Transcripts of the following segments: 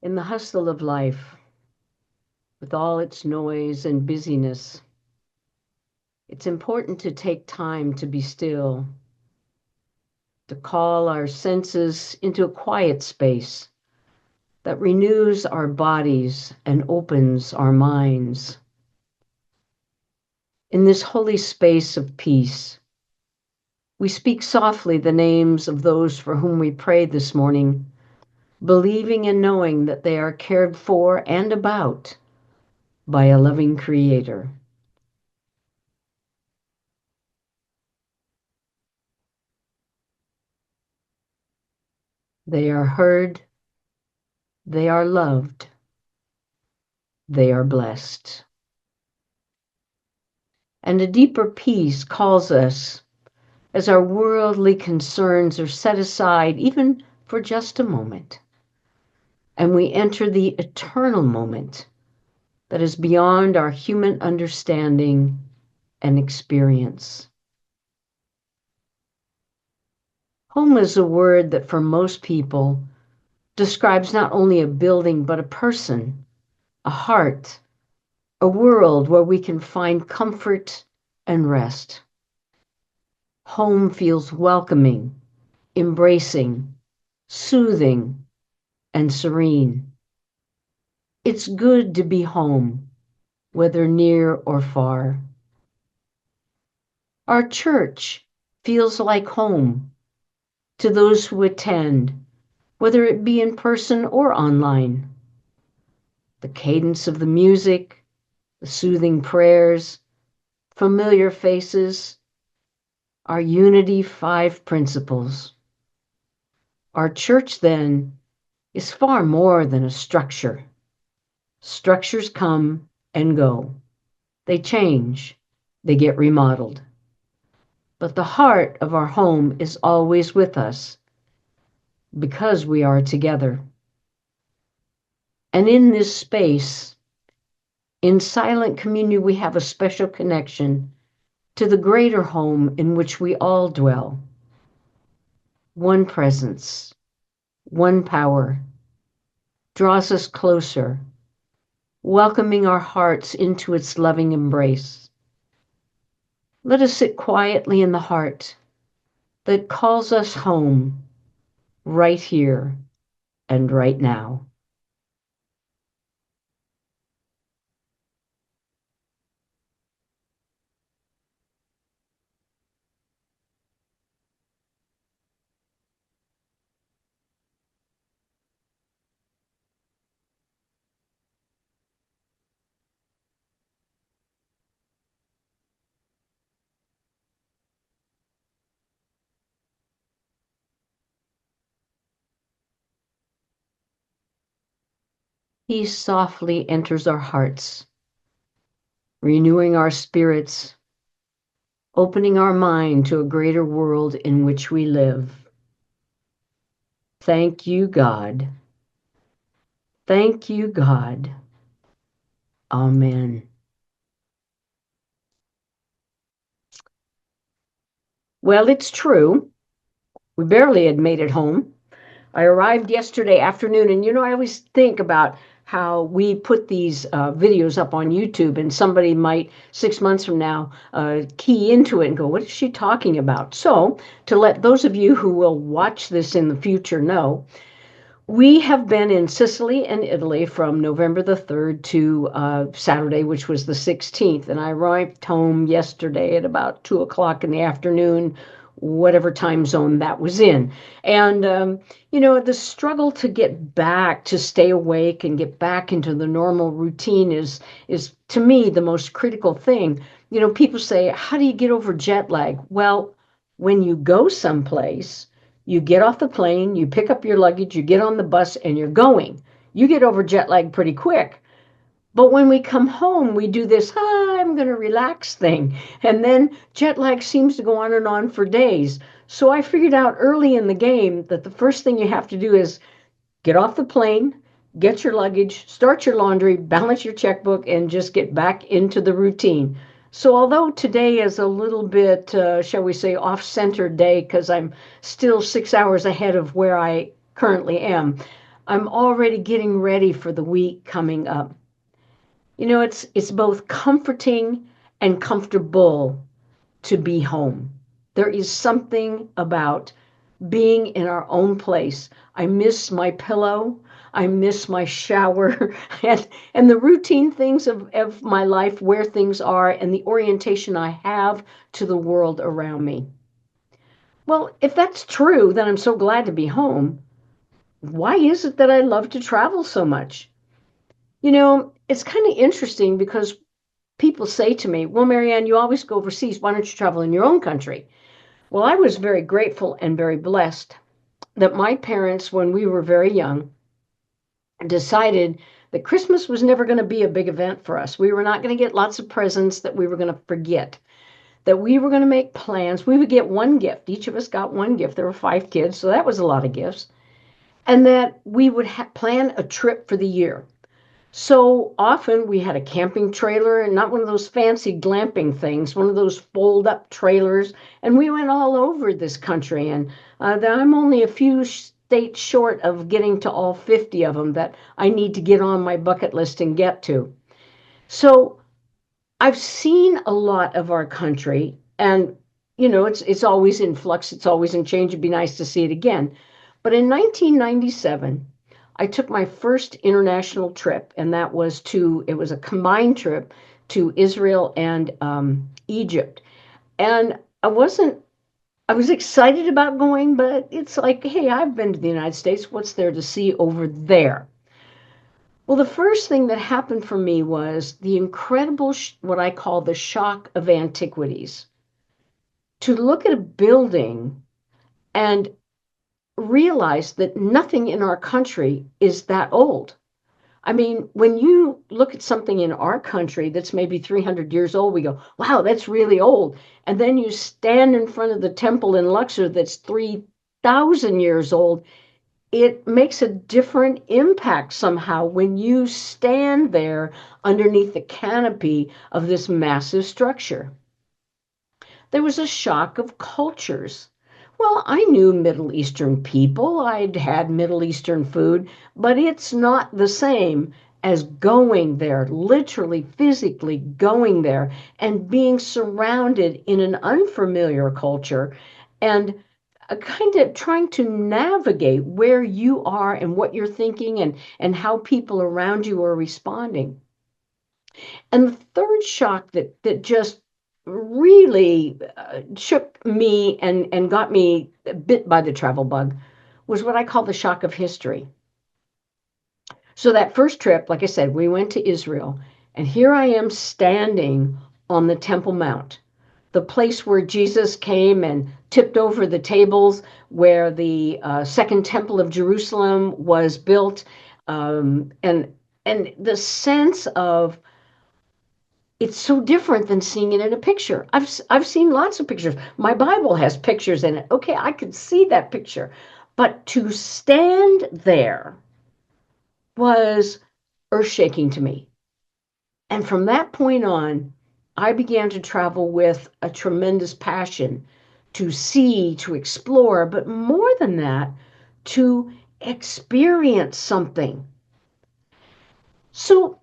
In the hustle of life, with all its noise and busyness, it's important to take time to be still, to call our senses into a quiet space that renews our bodies and opens our minds. In this holy space of peace, we speak softly the names of those for whom we prayed this morning, believing and knowing that they are cared for and about by a loving Creator. They are heard, they are loved, they are blessed. And a deeper peace calls us as our worldly concerns are set aside, even for just a moment, and we enter the eternal moment that is beyond our human understanding and experience. Home is a word that for most people describes not only a building, but a person, a heart, a world where we can find comfort and rest. Home feels welcoming, embracing, soothing, and serene. It's good to be home, whether near or far. Our church feels like home to those who attend, whether it be in person or online. The cadence of the music, the soothing prayers, familiar faces, our Unity 5 principles. Our church, then, is far more than a structure. Structures come and go. They change. They get remodeled. But the heart of our home is always with us because we are together. And in this space, in silent communion, we have a special connection to the greater home in which we all dwell. One presence, one power draws us closer, welcoming our hearts into its loving embrace. Let us sit quietly in the heart that calls us home right here and right now. Peace softly enters our hearts, renewing our spirits, opening our mind to a greater world in which we live. Thank you, God. Thank you, God. Amen. Well, it's true. We barely had made it home. I arrived yesterday afternoon, and I always think about how we put these videos up on YouTube, and somebody might 6 months from now key into it and go, what is she talking about? So, to let those of you who will watch this in the future know, we have been in Sicily and Italy from November the 3rd to Saturday, which was the 16th. And I arrived home yesterday at about 2 o'clock in the afternoon, whatever time zone that was in. And, the struggle to get back, to stay awake and get back into the normal routine is to me, the most critical thing. People say, how do you get over jet lag? Well, when you go someplace, you get off the plane, you pick up your luggage, you get on the bus, and you're going. You get over jet lag pretty quick. But when we come home, we do this, I'm going to relax thing. And then jet lag seems to go on for days. So I figured out early in the game that the first thing you have to do is get off the plane, get your luggage, start your laundry, balance your checkbook, and just get back into the routine. So although today is a little bit, shall we say, off-center day because I'm still 6 hours ahead of where I currently am, I'm already getting ready for the week coming up. It's both comforting and comfortable to be home. There is something about being in our own place. I miss my pillow. I miss my shower and the routine things of my life, where things are, and the orientation I have to the world around me. Well, if that's true, then I'm so glad to be home. Why is it that I love to travel so much? It's kind of interesting because people say to me, well, Marianne, you always go overseas. Why don't you travel in your own country? Well, I was very grateful and very blessed that my parents, when we were very young, decided that Christmas was never going to be a big event for us. We were not going to get lots of presents that we were going to forget, that we were going to make plans. We would get one gift. Each of us got one gift. There were 5 kids, so that was a lot of gifts. And that we would plan a trip for the year. So often we had a camping trailer, and not one of those fancy glamping things, one of those fold up trailers. And we went all over this country. And I'm only a few states short of getting to all 50 of them that I need to get on my bucket list and get to. So I've seen a lot of our country, and it's always in flux, it's always in change. It'd be nice to see it again. But in 1997, I took my first international trip, and it was a combined trip to Israel and Egypt. And I was excited about going, but it's like, hey, I've been to the United States. What's there to see over there? Well, the first thing that happened for me was the incredible, what I call the shock of antiquities. To look at a building and realize that nothing in our country is that old. I mean, when you look at something in our country that's maybe 300 years old, we go, wow, that's really old. And then you stand in front of the temple in Luxor that's 3,000 years old. It makes a different impact somehow when you stand there underneath the canopy of this massive structure. There was a shock of cultures. Well, I knew Middle Eastern people, I'd had Middle Eastern food, but it's not the same as going there, literally, physically going there and being surrounded in an unfamiliar culture and kind of trying to navigate where you are and what you're thinking and how people around you are responding. And the third shock that just really shook me and got me bit by the travel bug was what I call the shock of history. So that first trip, like I said, we went to Israel, and here I am standing on the Temple Mount, the place where Jesus came and tipped over the tables, where the second temple of Jerusalem was built, and the sense of it's so different than seeing it in a picture. I've seen lots of pictures. My Bible has pictures in it. Okay, I could see that picture. But to stand there was earth-shaking to me. And from that point on, I began to travel with a tremendous passion to see, to explore, but more than that, to experience something. So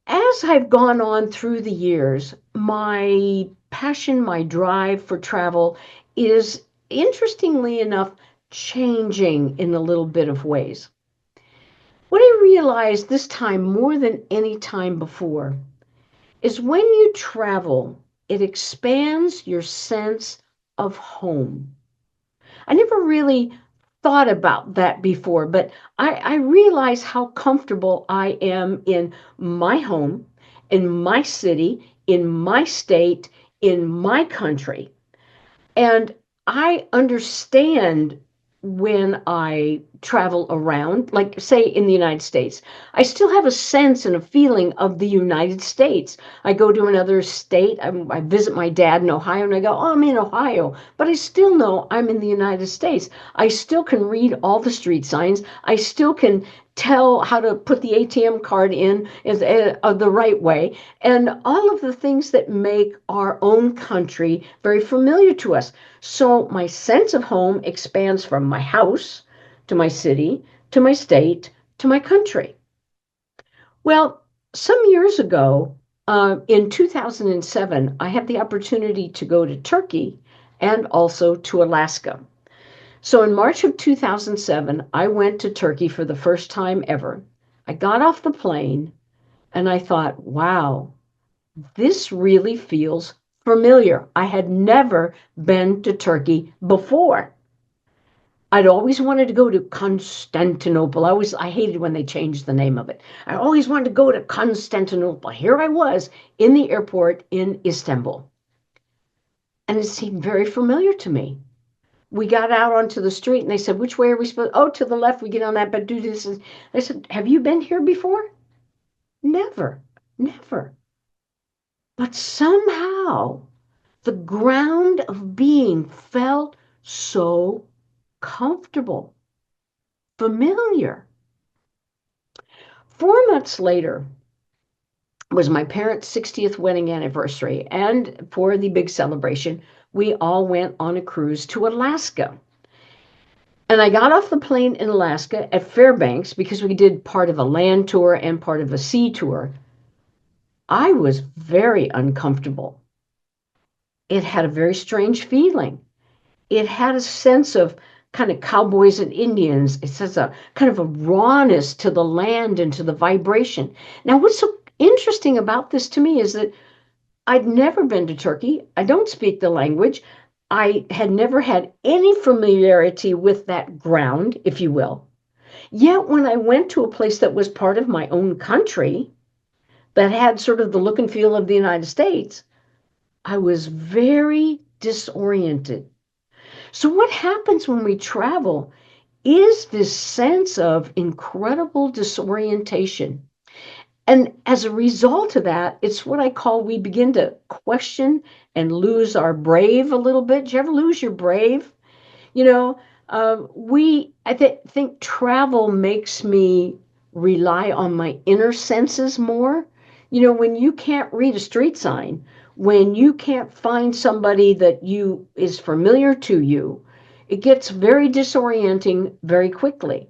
as I've gone on through the years, my passion, my drive for travel is, interestingly enough, changing in a little bit of ways. What I realized this time more than any time before is when you travel, it expands your sense of home. I never really thought about that before, but I realize how comfortable I am in my home, in my city, in my state, in my country. And I understand when I travel around, like say in the United States, I still have a sense and a feeling of the United States. I go to another state, I visit my dad in Ohio, and I go, oh, I'm in Ohio, but I still know I'm in the United States. I still can read all the street signs. I still can tell how to put the ATM card in the right way, and all of the things that make our own country very familiar to us. So my sense of home expands from my house to my city, to my state, to my country. Well, some years ago, in 2007, I had the opportunity to go to Turkey and also to Alaska. So in March of 2007, I went to Turkey for the first time ever. I got off the plane and I thought, wow, this really feels familiar. I had never been to Turkey before. I'd always wanted to go to Constantinople. I hated when they changed the name of it. I always wanted to go to Constantinople. Here I was in the airport in Istanbul. And it seemed very familiar to me. We got out onto the street and they said, which way are we supposed to? Oh, to the left, we get on that, but do this. And I said, have you been here before? Never, never. But somehow the ground of being felt so comfortable, familiar. 4 months later was my parents' 60th wedding anniversary, and for the big celebration, we all went on a cruise to Alaska. And I got off the plane in Alaska at Fairbanks because we did part of a land tour and part of a sea tour. I was very uncomfortable. It had a very strange feeling. It had a sense of kind of cowboys and Indians. It says a kind of a rawness to the land and to the vibration. Now, what's so interesting about this to me is that I'd never been to Turkey. I don't speak the language. I had never had any familiarity with that ground, if you will. Yet when I went to a place that was part of my own country, that had sort of the look and feel of the United States, I was very disoriented. So what happens when we travel is this sense of incredible disorientation. And as a result of that, it's what I call we begin to question and lose our brave a little bit. Did you ever lose your brave? You know, think travel makes me rely on my inner senses more. You know, when you can't read a street sign, when you can't find somebody that you is familiar to you, it gets very disorienting very quickly.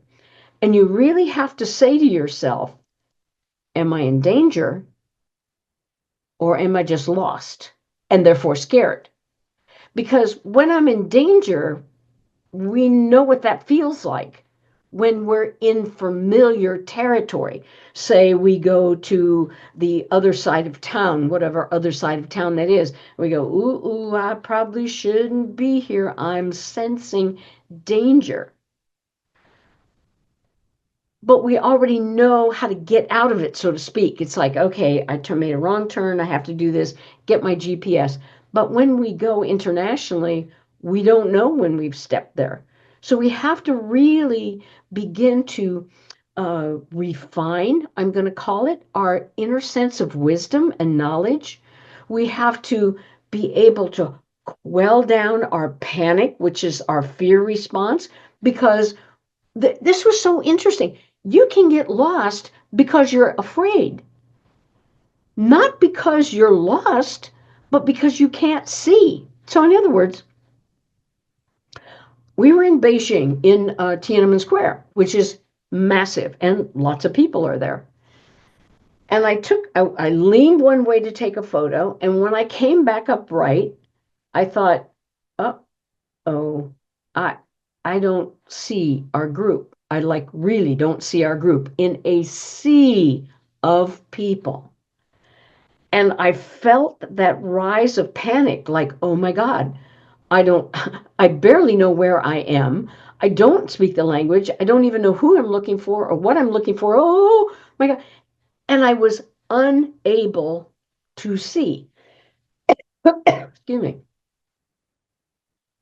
And you really have to say to yourself, am I in danger or am I just lost and therefore scared? Because when I'm in danger, we know what that feels like when we're in familiar territory. Say we go to the other side of town, whatever other side of town that is. We go, ooh, I probably shouldn't be here. I'm sensing danger. But we already know how to get out of it, so to speak. It's like, okay, I made a wrong turn. I have to do this, get my GPS. But when we go internationally, we don't know when we've stepped there. So we have to really begin to refine, I'm going to call it, our inner sense of wisdom and knowledge. We have to be able to quell down our panic, which is our fear response, because this was so interesting. You can get lost because you're afraid. Not because you're lost, but because you can't see. So in other words, we were in Beijing in Tiananmen Square, which is massive, and lots of people are there. And I leaned one way to take a photo, and when I came back up right, I thought, oh, I don't see our group. I really don't see our group in a sea of people. And I felt that rise of panic, like, oh my God, I barely know where I am. I don't speak the language. I don't even know who I'm looking for or what I'm looking for. Oh my God. And I was unable to see. Excuse me.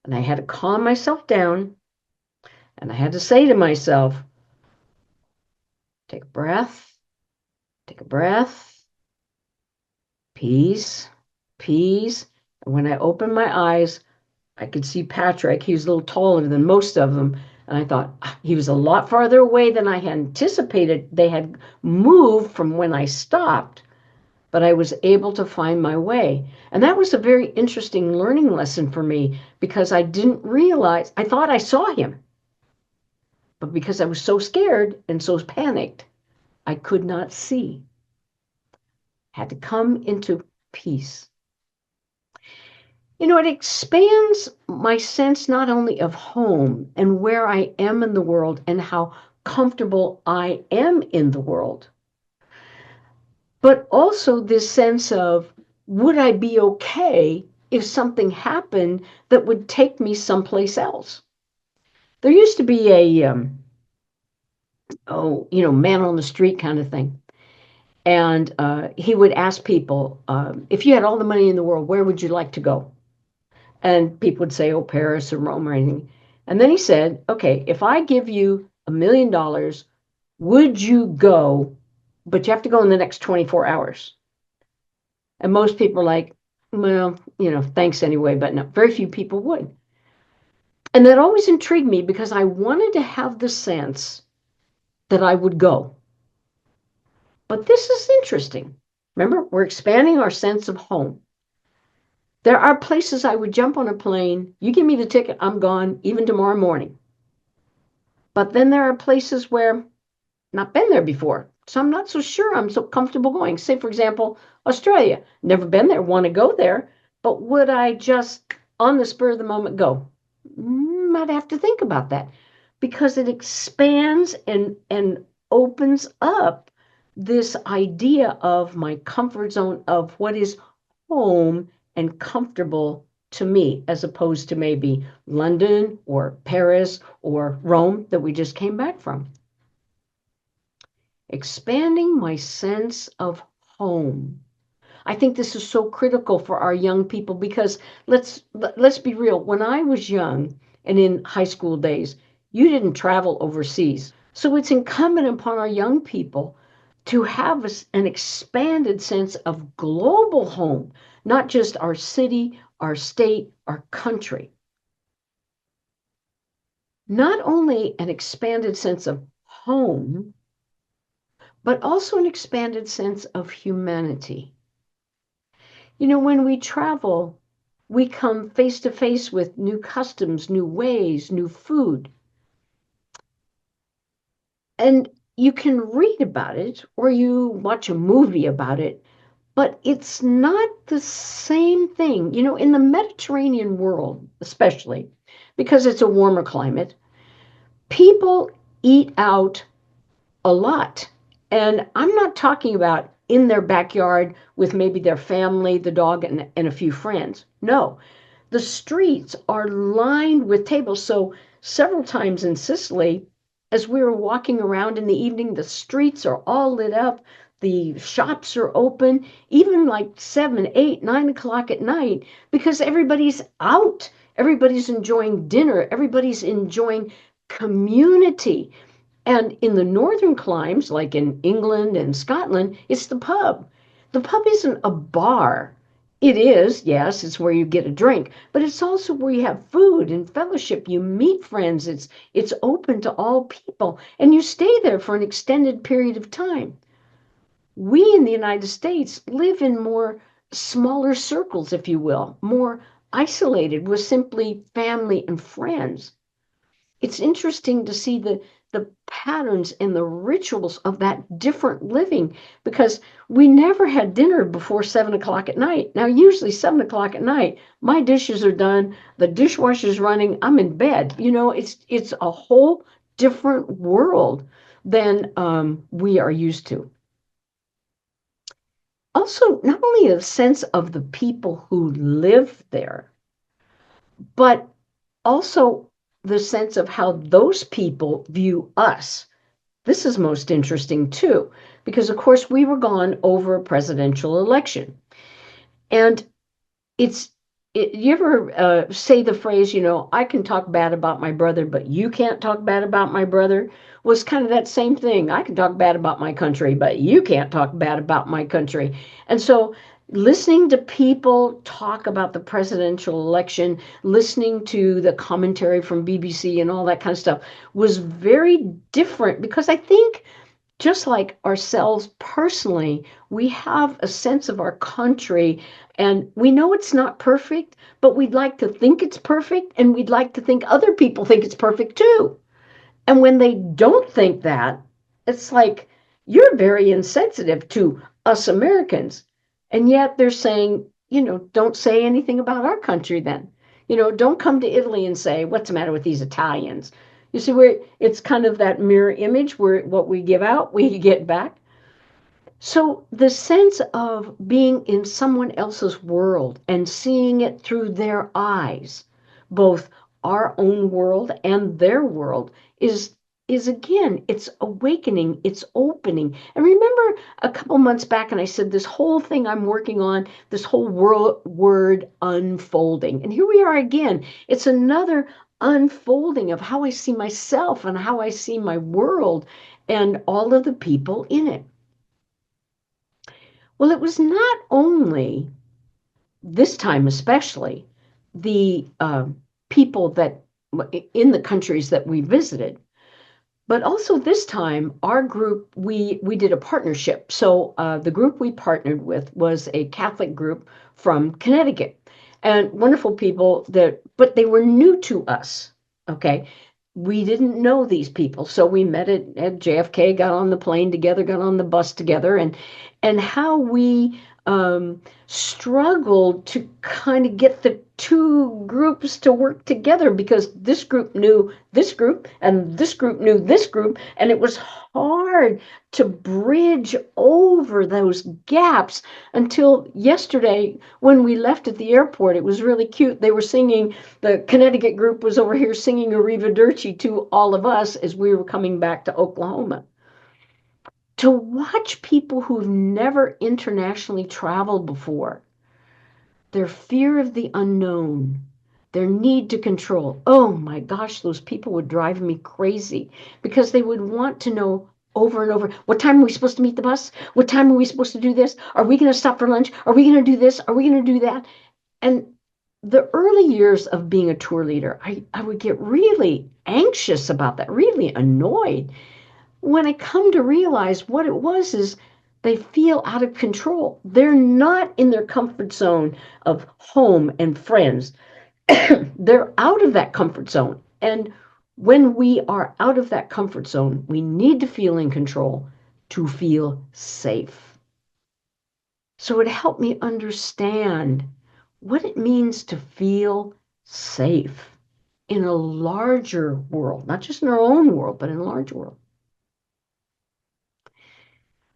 And I had to calm myself down. And I had to say to myself, take a breath, peace, peace. And when I opened my eyes, I could see Patrick. He was a little taller than most of them. And I thought he was a lot farther away than I had anticipated. They had moved from when I stopped, but I was able to find my way. And that was a very interesting learning lesson for me because I didn't realize, I thought I saw him. But because I was so scared and so panicked, I could not see. Had to come into peace. It expands my sense not only of home and where I am in the world and how comfortable I am in the world, but also this sense of, would I be okay if something happened that would take me someplace else? There used to be a, man on the street kind of thing. And he would ask people, if you had all the money in the world, where would you like to go? And people would say, oh, Paris or Rome or anything. And then he said, okay, if I give you $1,000,000, would you go? But you have to go in the next 24 hours. And most people are like, well, thanks anyway, but no, very few people would. And that always intrigued me because I wanted to have the sense that I would go. But this is interesting. Remember, we're expanding our sense of home. There are places I would jump on a plane, you give me the ticket, I'm gone, even tomorrow morning. But then there are places where I've not been there before, so I'm not so sure I'm so comfortable going. Say, for example, Australia. Never been there, want to go there, but would I just, on the spur of the moment, go? I'd have to think about that because it expands and opens up this idea of my comfort zone of what is home and comfortable to me, as opposed to maybe London or Paris or Rome that we just came back from. Expanding my sense of home. I think this is so critical for our young people because let's be real. When I was young and in high school days, you didn't travel overseas. So it's incumbent upon our young people to have an expanded sense of global home, not just our city, our state, our country. Not only an expanded sense of home, but also an expanded sense of humanity. When we travel, we come face to face with new customs, new ways, new food. And you can read about it or you watch a movie about it, but it's not the same thing. In the Mediterranean world, especially because it's a warmer climate, people eat out a lot. And I'm not talking about in their backyard with maybe their family, the dog, and a few friends. No, the streets are lined with tables. So several times in Sicily, as we were walking around in the evening, the streets are all lit up. The shops are open, even like 7, 8, 9 o'clock at night, because everybody's out. Everybody's enjoying dinner. Everybody's enjoying community. And in the northern climes, like in England and Scotland, it's the pub. The pub isn't a bar. It is, yes, it's where you get a drink, but it's also where you have food and fellowship. You meet friends. It's open to all people, and you stay there for an extended period of time. We in the United States live in more smaller circles, if you will, more isolated with simply family and friends. It's interesting to see the patterns and the rituals of that different living because we never had dinner before 7 o'clock at night. Now, usually 7 o'clock at night, my dishes are done, the dishwasher's running, I'm in bed. It's a whole different world than we are used to. Also, not only a sense of the people who live there, but also the sense of how those people view us. This is most interesting too, because of course we were gone over a presidential election. And you ever say the phrase, I can talk bad about my brother, but you can't talk bad about my brother? Was kind of that same thing. I can talk bad about my country, but you can't talk bad about my country. And so listening to people talk about the presidential election, listening to the commentary from BBC and all that kind of stuff was very different because I think just like ourselves personally, we have a sense of our country and we know it's not perfect, but we'd like to think it's perfect and we'd like to think other people think it's perfect too. And when they don't think that, it's like, you're very insensitive to us Americans. And yet they're saying, don't say anything about our country then. Don't come to Italy and say, what's the matter with these Italians? You see, where it's kind of that mirror image where what we give out, we get back. So the sense of being in someone else's world and seeing it through their eyes, both our own world and their world, is again, it's awakening, it's opening. And remember a couple months back, and I said this whole thing I'm working on, this whole word unfolding. And here we are again. It's another unfolding of how I see myself and how I see my world and all of the people in it. Well, it was not only, this time especially, the people that in the countries that we visited, but also this time our group, we did a partnership. So the group we partnered with was a Catholic group from Connecticut, and wonderful people but they were new to us. Okay. We didn't know these people, so we met at JFK, got on the plane together, got on the bus together, and how we struggled to kind of get the two groups to work together, because this group knew this group and this group knew this group, and it was hard to bridge over those gaps until yesterday when we left at the airport. It was really cute. They were singing, the Connecticut group was over here singing Arrivederci to all of us as we were coming back to Oklahoma. To watch people who've never internationally traveled before, their fear of the unknown, their need to control. Oh my gosh, those people would drive me crazy, because they would want to know over and over, what time are we supposed to meet the bus? What time are we supposed to do this? Are we going to stop for lunch? Are we going to do this? Are we going to do that? And the early years of being a tour leader, I would get really anxious about that, really annoyed. When I come to realize what it was is they feel out of control. They're not in their comfort zone of home and friends. They're out of that comfort zone. And when we are out of that comfort zone, we need to feel in control to feel safe. So it helped me understand what it means to feel safe in a larger world, not just in our own world, but in a large world.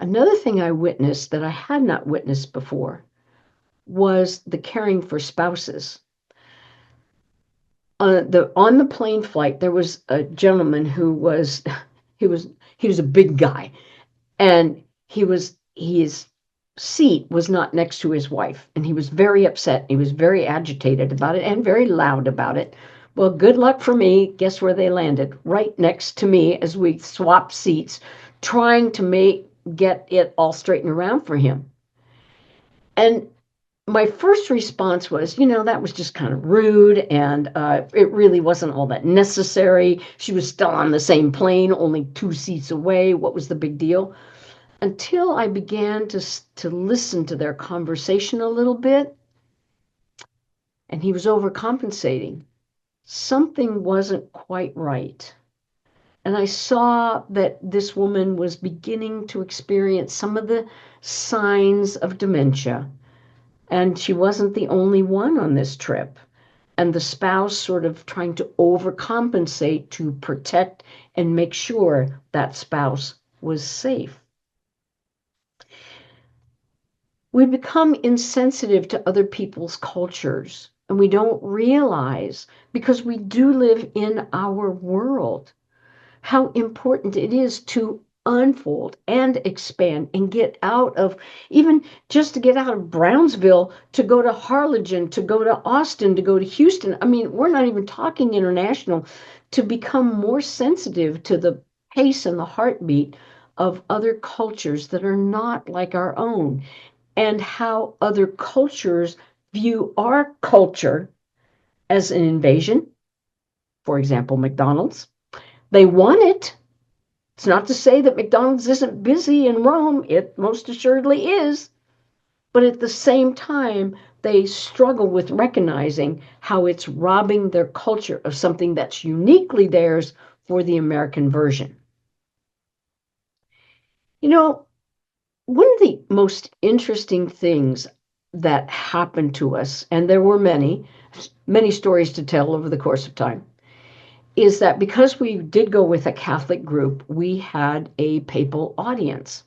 Another thing I witnessed that I had not witnessed before was the caring for spouses. On the plane flight, there was a gentleman who was he was a big guy, and his seat was not next to his wife, and he was very upset. He was very agitated about it and very loud about it. Well, good luck for me. Guess where they landed? Right next to me as we swapped seats, trying to get it all straightened around for him. And my first response was, that was just kind of rude, and it really wasn't all that necessary. She was still on the same plane, only 2 seats away. What was the big deal? Until I began to listen to their conversation a little bit, and he was overcompensating. Something wasn't quite right. And I saw that this woman was beginning to experience some of the signs of dementia. And she wasn't the only one on this trip. And the spouse sort of trying to overcompensate to protect and make sure that spouse was safe. We become insensitive to other people's cultures, and we don't realize, because we do live in our world, how important it is to unfold and expand and get out of, even just to get out of Brownsville, to go to Harlingen, to go to Austin, to go to Houston. I mean, we're not even talking international, to become more sensitive to the pace and the heartbeat of other cultures that are not like our own, and how other cultures view our culture as an invasion. For example, McDonald's. They want it. It's not to say that McDonald's isn't busy in Rome. It most assuredly is. But at the same time, they struggle with recognizing how it's robbing their culture of something that's uniquely theirs for the American version. You know, one of the most interesting things that happened to us, and there were many, many stories to tell over the course of time, is that because we did go with a Catholic group, we had a papal audience.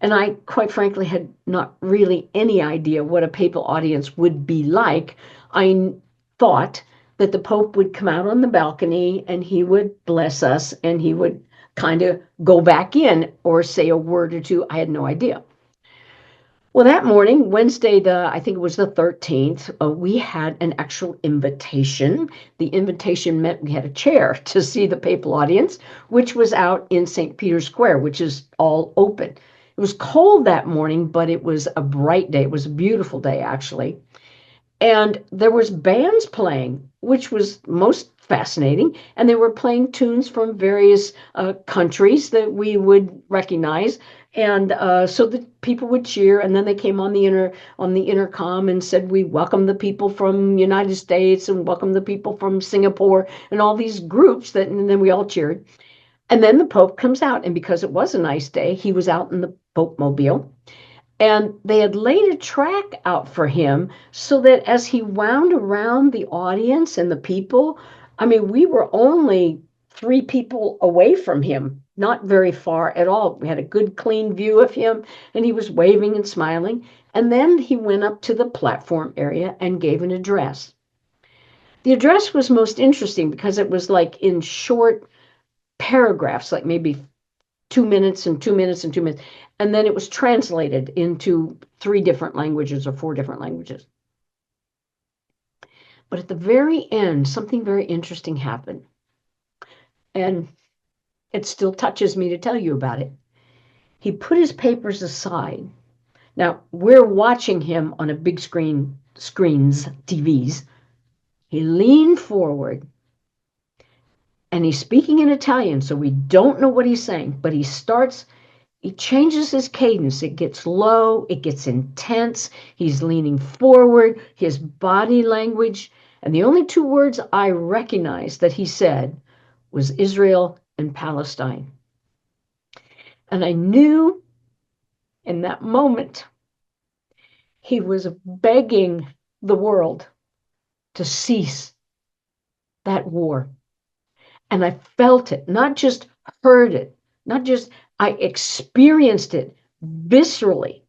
And I, quite frankly, had not really any idea what a papal audience would be like. I thought that the Pope would come out on the balcony and he would bless us and he would kind of go back in or say a word or two. I had no idea. Well, that morning, Wednesday, I think it was the 13th, we had an actual invitation. The invitation meant we had a chair to see the papal audience, which was out in St. Peter's Square, which is all open. It was cold that morning, but it was a bright day. It was a beautiful day, actually. And there was bands playing, which was most fascinating. And they were playing tunes from various countries that we would recognize. And so the people would cheer, and then they came on the intercom and said, "We welcome the people from United States and welcome the people from Singapore," and all these groups and then we all cheered. And then the Pope comes out, and because it was a nice day, he was out in the Pope Mobile. And they had laid a track out for him so that as he wound around the audience and the people, I mean, we were only 3 people away from him, not very far at all. We had a good, clean view of him, and he was waving and smiling. And then he went up to the platform area and gave an address. The address was most interesting because it was like in short paragraphs, like maybe 2 minutes and 2 minutes and 2 minutes. And then it was translated into 3 different languages or 4 different languages. But at the very end, something very interesting happened. And it still touches me to tell you about it. He put his papers aside. Now, we're watching him on a big screens, TVs. He leaned forward and he's speaking in Italian, so we don't know what he's saying, but he changes his cadence. It gets low, it gets intense. He's leaning forward, his body language. And the only 2 words I recognized that he said was Israel and Palestine. And I knew in that moment he was begging the world to cease that war. And I felt it, not just heard it, I experienced it viscerally.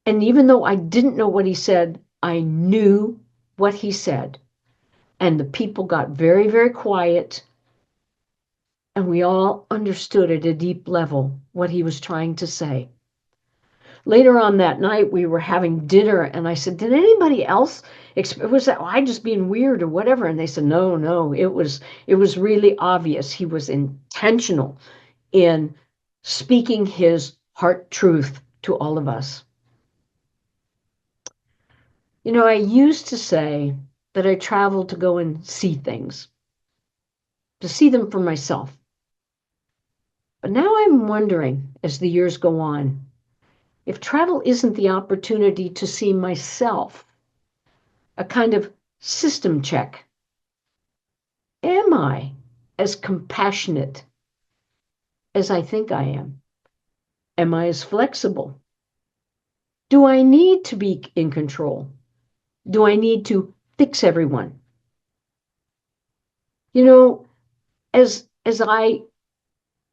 And even though I didn't know what he said, I knew what he said. And the people got very, very quiet. And we all understood at a deep level what he was trying to say. Later on that night, we were having dinner, and I said, "Did anybody else? Was that I just being weird or whatever?" And they said, "No, it was really obvious. He was intentional in speaking his heart truth to all of us." You know, I used to say that I traveled to go and see things, to see them for myself. But now I'm wondering, as the years go on, if travel isn't the opportunity to see myself, a kind of system check. Am I as compassionate as I think I am? Am I as flexible? Do I need to be in control? Do I need to fix everyone? You know, as I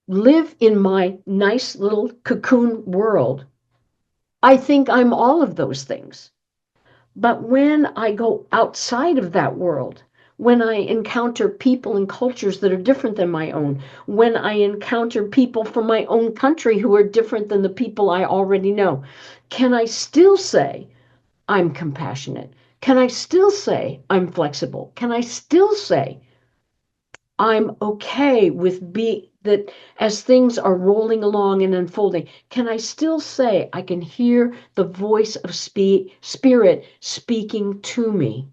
live in my nice little cocoon world, I think I'm all of those things. But when I go outside of that world, when I encounter people and cultures that are different than my own, when I encounter people from my own country who are different than the people I already know, can I still say I'm compassionate? Can I still say I'm flexible? Can I still say I'm okay with that as things are rolling along and unfolding? Can I still say I can hear the voice of spirit speaking to me,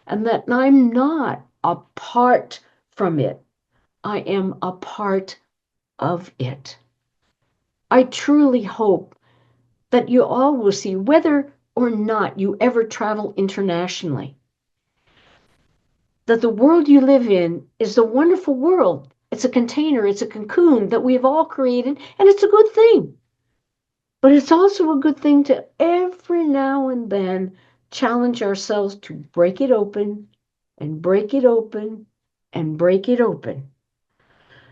and that I'm not apart from it? I am a part of it. I truly hope that you all will see, whether or not you ever travel internationally, that the world you live in is a wonderful world. It's a container, it's a cocoon that we've all created, and it's a good thing. But it's also a good thing to every now and then challenge ourselves to break it open and break it open and break it open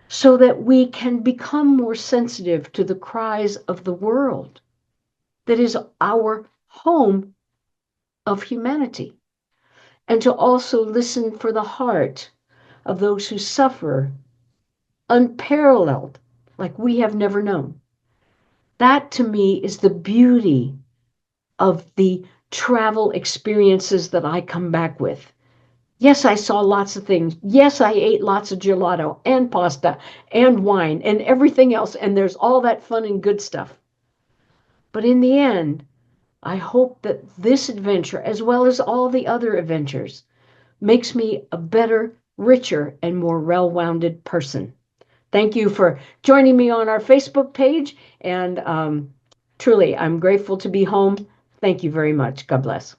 so that we can become more sensitive to the cries of the world that is our home of humanity, and to also listen for the heart of those who suffer unparalleled like we have never known. That to me is the beauty of the travel experiences that I come back with. Yes, I saw lots of things. Yes, I ate lots of gelato and pasta and wine and everything else. And there's all that fun and good stuff. But in the end, I hope that this adventure, as well as all the other adventures, makes me a better, richer, and more well-rounded person. Thank you for joining me on our Facebook page. And truly, I'm grateful to be home. Thank you very much. God bless.